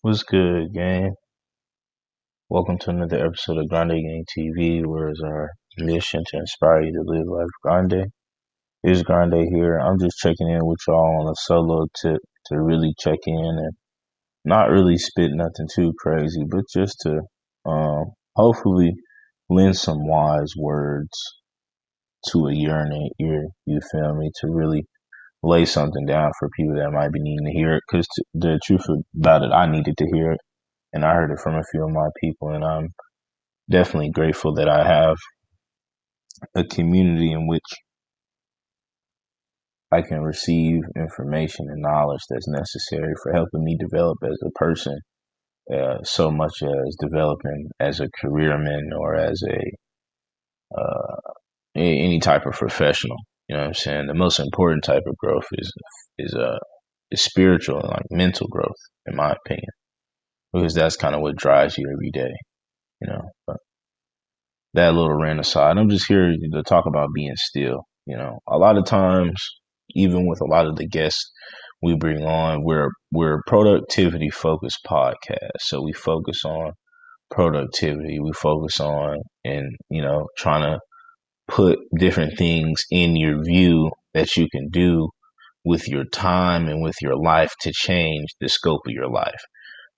What's good, gang? Welcome to another episode of Grande Gang TV, where it's our mission to inspire you to live life grande. It's Grande here. I'm just checking in with y'all on a solo tip to really check in and not really spit nothing too crazy, but just to hopefully lend some wise words to a yearning ear, you feel me, to really lay something down for people that might be needing to hear it. Because the truth about it, I needed to hear it, and I heard it from a few of my people, and I'm definitely grateful that I have a community in which I can receive information and knowledge that's necessary for helping me develop as a person, so much as developing as a careerman or as any type of professional. You know what I'm saying? The most important type of growth is uh is spiritual and like mental growth, in my opinion, because that's kind of what drives you every day. You know, but that little rant aside, I'm just here to talk about being still. A lot of times, even with a lot of the guests we bring on, we're productivity focused podcast. So we focus on productivity. We focus on and trying to put different things in your view that you can do with your time and with your life to change the scope of your life,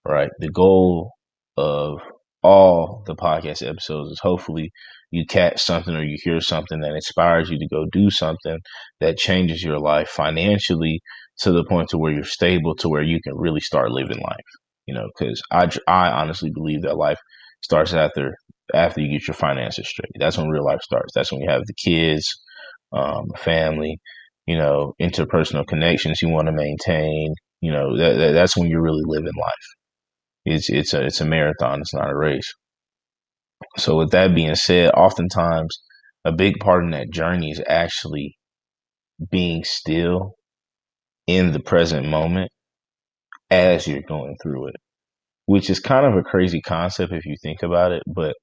right? The goal of all the podcast episodes is hopefully you catch something or you hear something that inspires you to go do something that changes your life financially to the point to where you're stable to where you can really start living life. Because I honestly believe that life starts after you get your finances straight. That's when real life starts. That's when you have the kids, family, interpersonal connections you want to maintain. That's when you're really living life. It's a marathon. It's not a race. So with that being said, oftentimes a big part in that journey is actually being still in the present moment as you're going through it, which is kind of a crazy concept if you think about it. But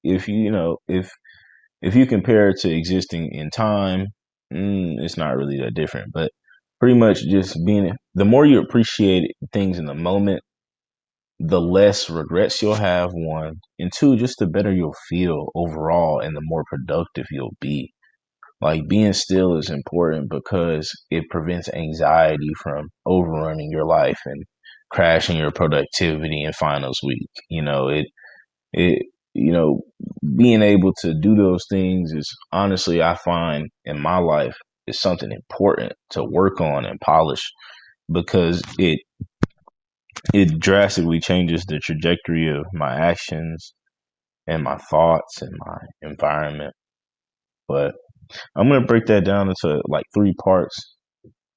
if if you compare it to existing in time, it's not really that different. But pretty much just the more you appreciate things in the moment, the less regrets you'll have, one, and two, just the better you'll feel overall and the more productive you'll be. Like being still is important because it prevents anxiety from overrunning your life and crashing your productivity in finals week. It, being able to do those things is honestly, I find in my life is something important to work on and polish because it drastically changes the trajectory of my actions and my thoughts and my environment. But I'm going to break that down into like three parts.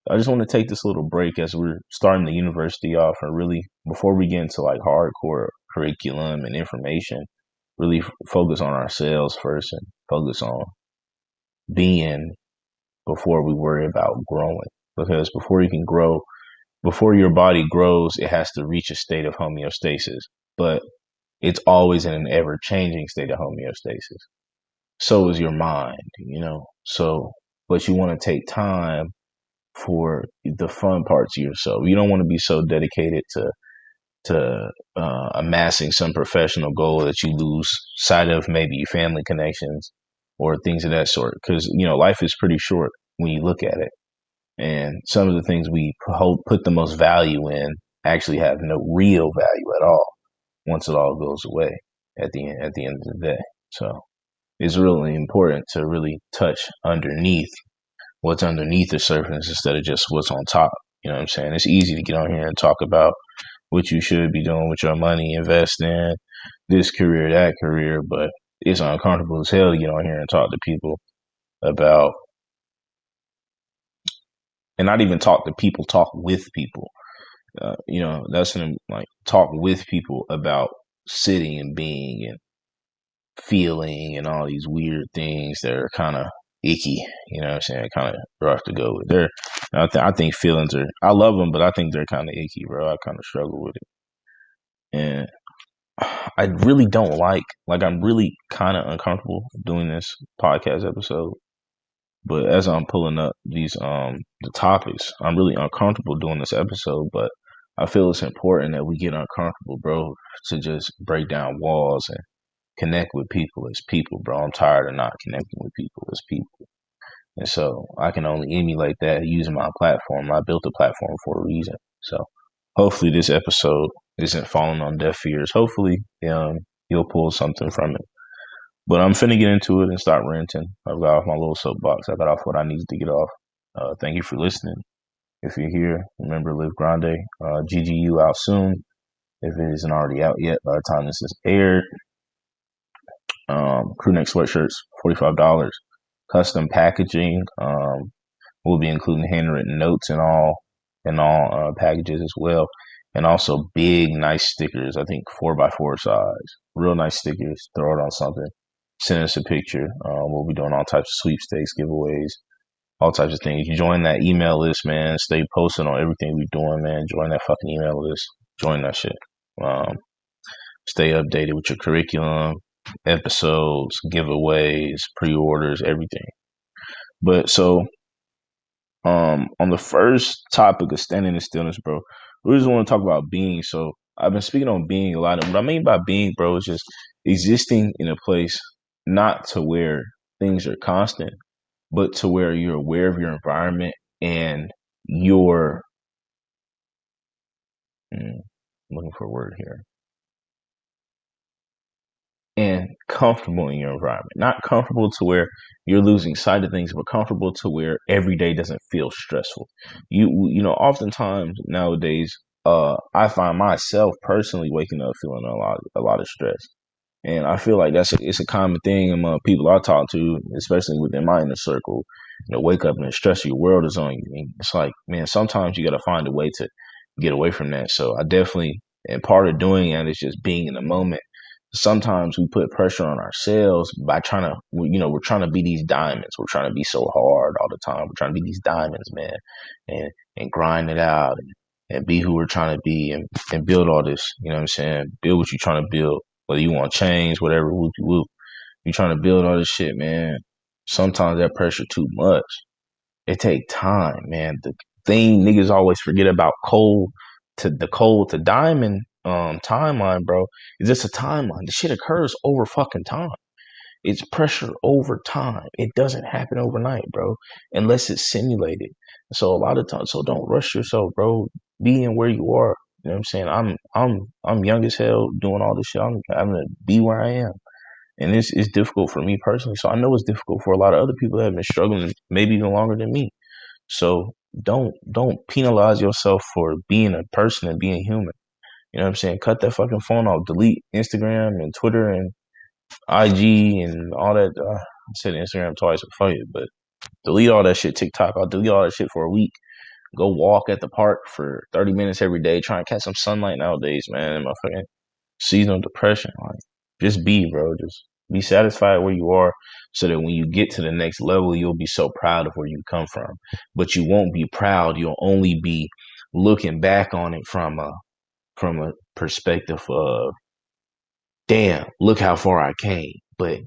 I just want to take this little break as we're starting the university off and really, before we get into like hardcore curriculum and information, really focus on ourselves first and focus on being before we worry about growing. Because before you can grow, before your body grows, it has to reach a state of homeostasis. But it's always in an ever changing state of homeostasis. So is your mind. So, but you want to take time for the fun parts of yourself. You don't want to be so dedicated to amassing some professional goal that you lose sight of maybe your family connections or things of that sort. Because life is pretty short when you look at it, and some of the things we put the most value in actually have no real value at all once it all goes away at the end of the day. So it's really important to really touch underneath what's underneath the surface instead of just what's on top. You know what I'm saying? It's easy to get on here and talk about what you should be doing with your money, invest in this career, that career, but it's uncomfortable as hell to get on here and talk to people about, and not even talk to people, talk with people. That's like talk with people about sitting and being and feeling and all these weird things that are kind of icky. You know what I'm saying? Kind of rough to go with. I think feelings are, I love them, but I think they're kind of icky, bro. I kind of struggle with it. And I really don't like, I'm really kind of uncomfortable doing this podcast episode. But as I'm pulling up these, the topics, I'm really uncomfortable doing this episode, but I feel it's important that we get uncomfortable, bro, to just break down walls and connect with people as people, bro. I'm tired of not connecting with people as people. And so I can only emulate that using my platform. I built a platform for a reason. So hopefully this episode isn't falling on deaf ears. Hopefully, you'll pull something from it. But I'm finna get into it and start ranting. I've got off my little soapbox. I got off what I needed to get off. Thank you for listening. If you're here, remember Live Grande. GGU out soon. If it isn't already out yet by the time this is aired. Crew neck sweatshirts, $45. Custom packaging. We'll be including handwritten notes and all packages as well. And also big, nice stickers. I think 4x4 size. Real nice stickers. Throw it on something. Send us a picture. We'll be doing all types of sweepstakes, giveaways, all types of things. You join that email list, man. Stay posted on everything we're doing, man. Join that fucking email list. Join that shit. Stay updated with your curriculum, episodes, giveaways, pre-orders, everything. But so, on the first topic of standing in stillness, bro, we just want to talk about being. So I've been speaking on being a lot. And what I mean by being, bro, is just existing in a place not to where things are constant, but to where you're aware of your environment and you're looking for a word here. And comfortable in your environment. Not comfortable to where you're losing sight of things, but comfortable to where every day doesn't feel stressful. You know, oftentimes nowadays, I find myself personally waking up feeling a lot of stress. And I feel like it's a common thing among people I talk to, especially within my inner circle. You know, wake up and the stress of your world is on you. And it's like, man, sometimes you got to find a way to get away from that. So I definitely, and part of doing that is just being in the moment. Sometimes we put pressure on ourselves by trying to, we're trying to be these diamonds. We're trying to be so hard all the time. We're trying to be these diamonds, man, and grind it out and be who we're trying to be and build all this, you know what I'm saying? Build what you're trying to build, whether you want change, whatever, whoop, whoop. You're trying to build all this shit, man. Sometimes that pressure too much. It take time, man. The thing niggas always forget about coal to diamond timeline, bro, is just a timeline. The shit occurs over fucking time. It's pressure over time. It doesn't happen overnight, bro, unless it's simulated. So a lot of times, so don't rush yourself, bro. Be in where you are. You know what I'm saying? I'm young as hell doing all this shit. I'm gonna be where I am. And it's difficult for me personally. So I know it's difficult for a lot of other people that have been struggling maybe even longer than me. So don't penalize yourself for being a person and being human. You know what I'm saying? Cut that fucking phone off. Delete Instagram and Twitter and IG and all that. I said Instagram twice, but fuck it. But delete all that shit. TikTok. I'll delete all that shit for a week. Go walk at the park for 30 minutes every day. Try and catch some sunlight nowadays, man. My fucking seasonal depression. Like, just be, bro. Just be satisfied where you are so that when you get to the next level, you'll be so proud of where you come from. But you won't be proud. You'll only be looking back on it from a perspective of, damn, look how far I came. But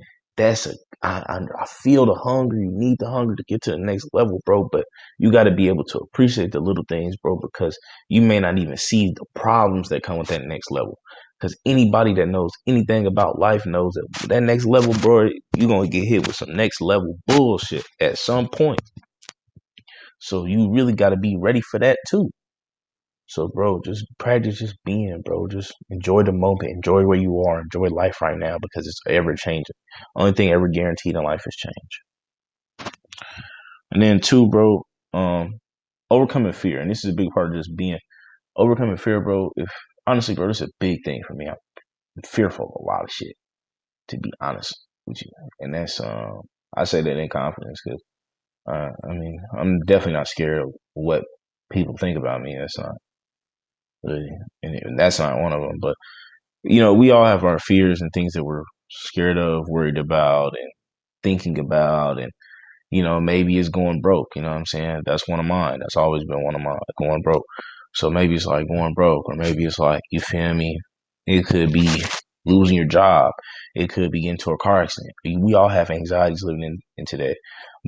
I feel the hunger. You need the hunger to get to the next level, bro. But you got to be able to appreciate the little things, bro, because you may not even see the problems that come with that next level. Because anybody that knows anything about life knows that that next level, bro, you're going to get hit with some next level bullshit at some point. So you really got to be ready for that too. So, bro, just practice just being, bro. Just enjoy the moment. Enjoy where you are. Enjoy life right now because it's ever changing. Only thing ever guaranteed in life is change. And then two, bro, overcoming fear. And this is a big part of just being overcoming fear, bro. If honestly, bro, this is a big thing for me. I'm fearful of a lot of shit, to be honest with you. And that's I say that in confidence because I mean, I'm definitely not scared of what people think about me. That's not really, and that's not one of them. But we all have our fears and things that we're scared of, worried about, and thinking about, and maybe it's going broke. You know what I'm saying? That's one of mine. That's always been one of mine, going broke. So maybe it's like going broke, or maybe it's like, you feel me? It could be losing your job. It could be into a car accident. We all have anxieties living in today.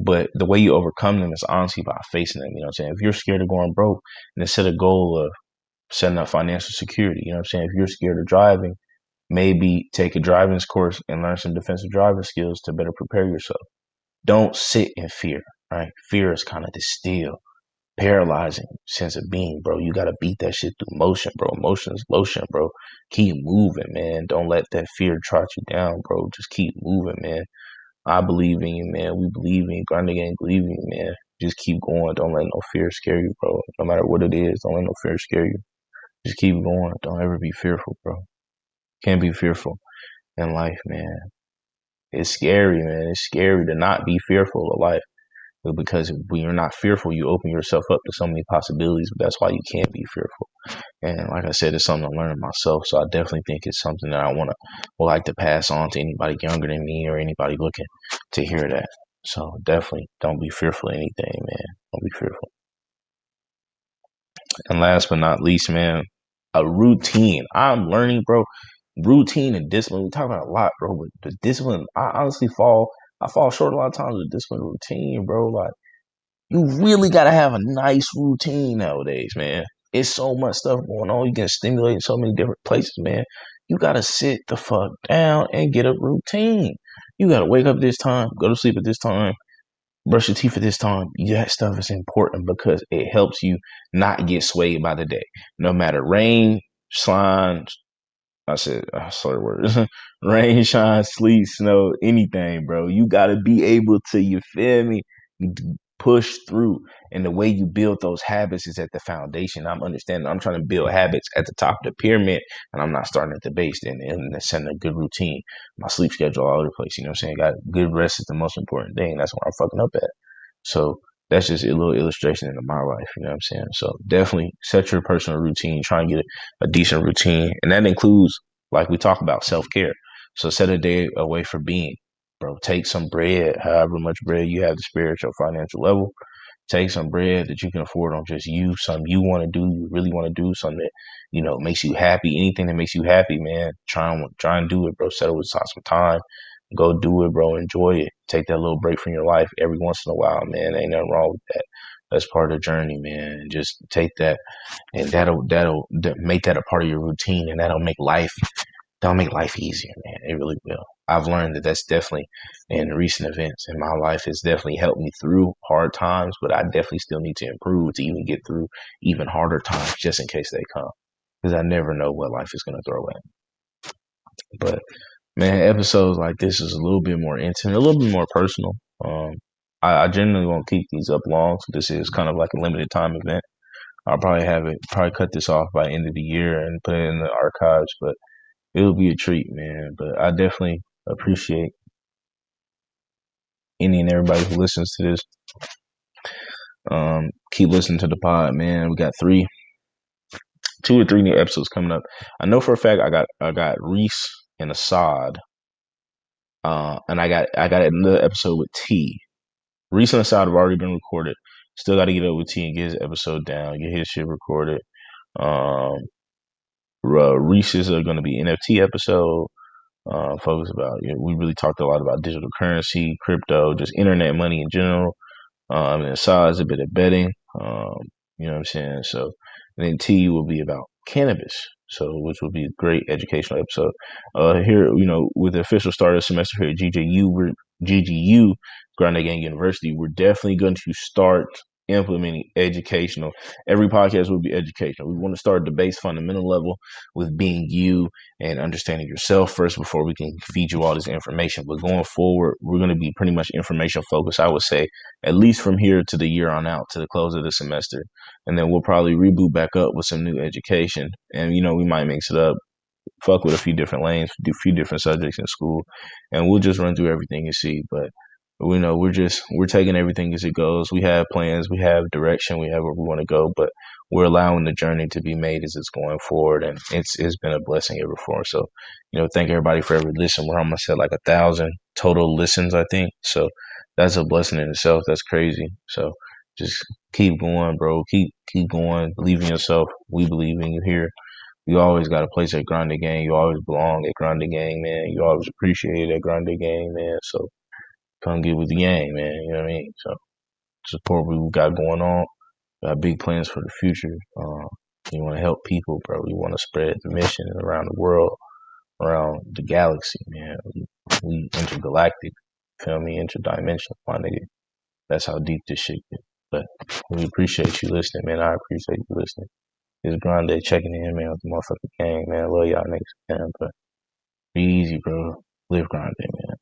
But the way you overcome them is honestly by facing them. You know what I'm saying? If you're scared of going broke, then set a goal of setting up financial security. You know what I'm saying? If you're scared of driving, maybe take a driving course and learn some defensive driving skills to better prepare yourself. Don't sit in fear, right? Fear is kind of the still, paralyzing sense of being, bro. You gotta beat that shit through motion, bro. Motion is lotion, bro. Keep moving, man. Don't let that fear trot you down, bro. Just keep moving, man. I believe in you, man. We believe in you. Grinding Gang believe in you, man. Just keep going. Don't let no fear scare you, bro. No matter what it is, don't let no fear scare you. Just keep going. Don't ever be fearful, bro. Can't be fearful in life, man. It's scary, man. It's scary to not be fearful of life. But because when you're not fearful, you open yourself up to so many possibilities. But that's why you can't be fearful. And like I said, it's something I'm learning myself. So I definitely think it's something that I would like to pass on to anybody younger than me or anybody looking to hear that. So definitely don't be fearful of anything, man. Don't be fearful. And last but not least, man, a routine. I'm learning, bro. Routine and discipline. We talk about it a lot, bro. But the discipline, I fall short a lot of times with discipline routine, bro. Like, you really gotta have a nice routine nowadays, man. It's so much stuff going on. You get stimulated in so many different places, man. You gotta sit the fuck down and get a routine. You gotta wake up this time, go to sleep at this time, brush your teeth at this time. That stuff is important because it helps you not get swayed by the day. No matter rain, shine, sorry words. Rain, shine, sleet, snow, anything, bro. You gotta be able to, you feel me, push through. And the way you build those habits is at the foundation. I'm understanding. I'm trying to build habits at the top of the pyramid, and I'm not starting at the base. And setting a good routine. My sleep schedule all over the place. You know what I'm saying? Got good rest is the most important thing. That's what I'm fucking up at. So that's just a little illustration into my life. You know what I'm saying? So definitely set your personal routine. Try and get a decent routine. And that includes, like we talk about, self-care. So set a day away for being. Bro, take some bread, however much bread you have, the spiritual, financial level. Take some bread that you can afford on just you, something you want to do, you really want to do, something that, makes you happy. Anything that makes you happy, man, try and do it, bro. Settle aside some time. Go do it, bro. Enjoy it. Take that little break from your life every once in a while, man. Ain't nothing wrong with that. That's part of the journey, man. Just take that, and that'll make that a part of your routine, and that'll make life easier, man. It really will. I've learned that that's definitely, in recent events in my life, has definitely helped me through hard times, but I definitely still need to improve to even get through even harder times, just in case they come, because I never know what life is going to throw at me. But man, episodes like this is a little bit more intimate, a little bit more personal. I generally won't keep these up long, so this is kind of like a limited time event. I'll probably cut this off by the end of the year and put it in the archives, but it'll be a treat, man. But I definitely appreciate any and everybody who listens to this. Keep listening to the pod, man. We got 2 or 3 new episodes coming up. I know for a fact I got Reese and Assad. And I got another episode with T. Reese and Assad have already been recorded. Still got to get up with T and get his episode down, get his shit recorded. Um, Reese is going to be NFT episode. Focus about, we really talked a lot about digital currency, crypto, just internet money in general. And Asad is a bit of betting. You know what I'm saying? So, and then T will be about cannabis. So, which will be a great educational episode. Here, with the official start of the semester here at GGU, Grande Gang University, we're definitely going to start implementing educational. Every podcast will be educational. We want to start at the base fundamental level with being you and understanding yourself first before we can feed you all this information. But going forward, we're going to be pretty much information focused, I would say, at least from here to the year on out to the close of the semester. And then we'll probably reboot back up with some new education. And, we might mix it up, fuck with a few different lanes, a few different subjects in school, and we'll just run through everything and see. But we know we're taking everything as it goes. We have plans, we have direction, we have where we want to go, but we're allowing the journey to be made as it's going forward, and it's been a blessing ever for us. So, thank everybody for every listen. We're almost at like 1,000 total listens, I think. So that's a blessing in itself. That's crazy. So just keep going, bro. Keep going. Believe in yourself. We believe in you here. You always got a place at Grande Gang. You always belong at Grande Gang, man. You always appreciate at Grande Gang, man. So come get with the gang, man. You know what I mean? So support what we got going on. Got big plans for the future. We want to help people, bro. We want to spread the mission around the world, around the galaxy, man. We intergalactic, feel me? Interdimensional, my nigga. That's how deep this shit is. But we appreciate you listening, man. I appreciate you listening. It's Grande checking in, man, with the motherfucking gang, man. I love y'all niggas, man. But be easy, bro. Live Grande, man.